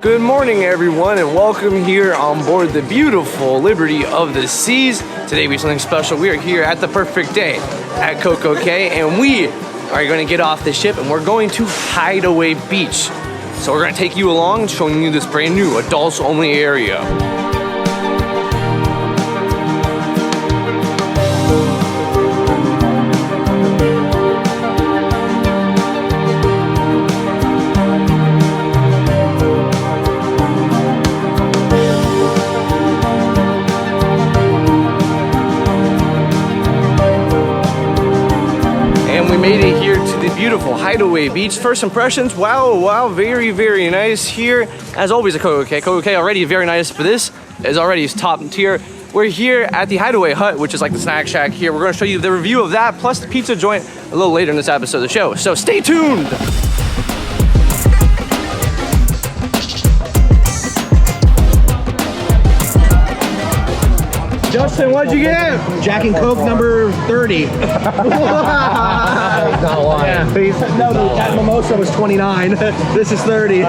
Good morning, everyone, and welcome here on board the beautiful Liberty of the Seas. Today we have something special. We are here at the perfect day at CocoCay, and we are going to get off the ship and we're going to Hideaway Beach. So we're going to take you along, showing you this brand new adults-only area. Made it here to the beautiful Hideaway Beach. First impressions, wow, very nice here. As always at CocoCay. CocoCay already very nice, but this is already top tier. We're here at the Hideaway Hut, which is like the snack shack here. We're gonna show you the review of that, plus the pizza joint a little later in this episode of the show. So stay tuned. Justin, what'd you get? Jack and Coke number 30. Not lying. Yeah. No, that mimosa was 29. This is 30.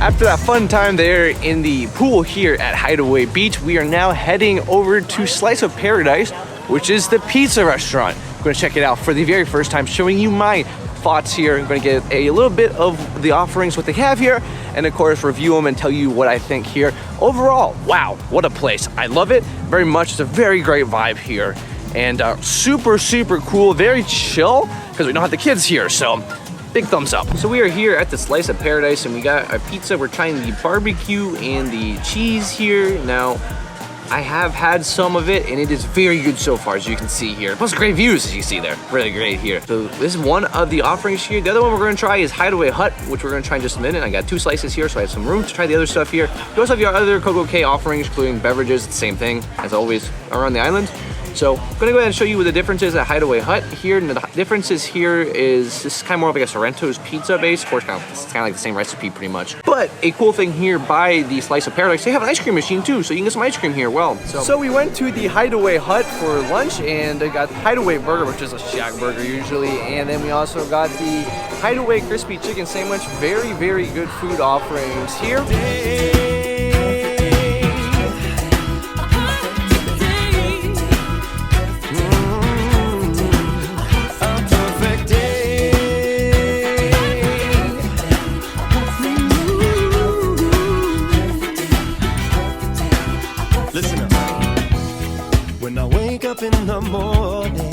After that fun time there in the pool here at Hideaway Beach, we are now heading over to Slice of Paradise, which is the pizza restaurant. I'm going to check it out for the very first time, showing you my thoughts here. I'm going to get a little bit of the offerings, what they have here, and of course review them and tell you what I think here. Overall, wow, what a place. I love it very much. It's a very great vibe here, and super cool, very chill, because we don't have the kids here, so big thumbs up. So we are here at the Slice of Paradise and we got our pizza. We're trying the barbecue and the cheese here. Now, I have had some of it and it is very good so far, as you can see here. Plus great views, as you see there. Really great here. So this is one of the offerings here. The other one we're gonna try is Hideaway Hut, which we're gonna try in just a minute. I got 2 slices here, so I have some room to try the other stuff here. You also have your other CocoCay offerings, including beverages, the same thing as always around the island. So I'm gonna go ahead and show you what the difference is at Hideaway Hut here. And the differences here is this is kind of more of like a Sorrento's pizza base. Of course, it's kind of like the same recipe pretty much. But a cool thing here by the Slice of Paradise, they have an ice cream machine too, so you can get some ice cream here. Well, so we went to the Hideaway Hut for lunch and I got the Hideaway Burger, which is a shack burger usually, and then we also got the Hideaway Crispy Chicken Sandwich. Very good food offerings here. In the morning.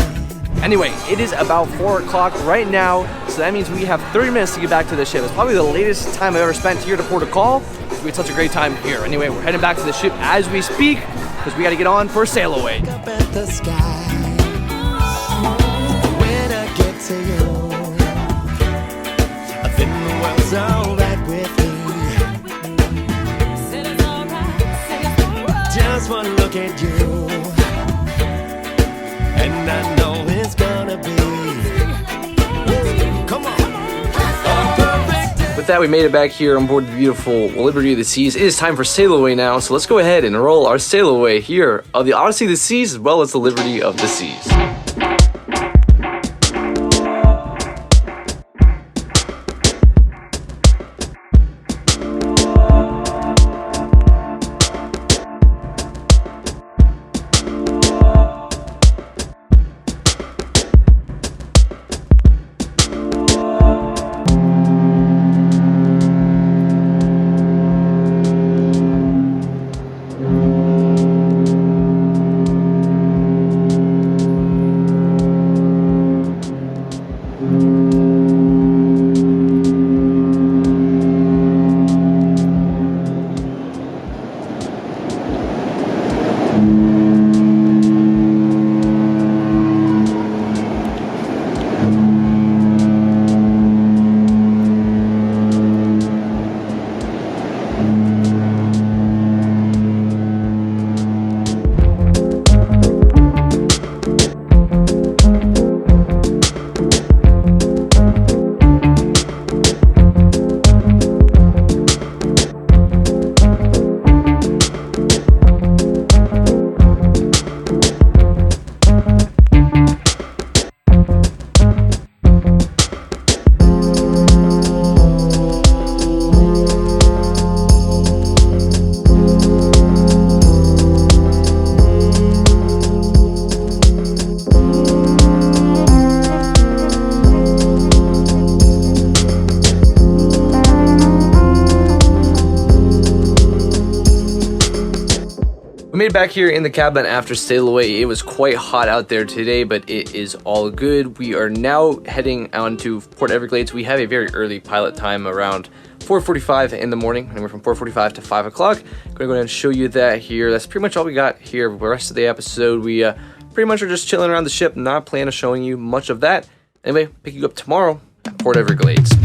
Anyway, it is about 4 o'clock right now, so that means we have 30 minutes to get back to the ship. It's probably the latest time I've ever spent here to port of call. We had such a great time here. Anyway, we're heading back to the ship as we speak, because we got to get on for sail away. Up at the sky. When I get to you, I think the world's alright with me. Just one look at you, and I know it's gonna be. Come on. With that, we made it back here on board the beautiful Liberty of the Seas. It is time for sail away now, so let's go ahead and roll our sail away here of the Odyssey of the Seas as well as the Liberty of the Seas. We made it back here in the cabin after sail away. It was quite hot out there today, but it is all good. We are now heading on to Port Everglades. We have a very early pilot time around 4:45 in the morning, anywhere from 4:45 to 5 o'clock. I'm gonna go ahead and show you that here. That's pretty much all we got here. The rest of the episode, we pretty much are just chilling around the ship, not planning on showing you much of that. Anyway, pick you up tomorrow at Port Everglades.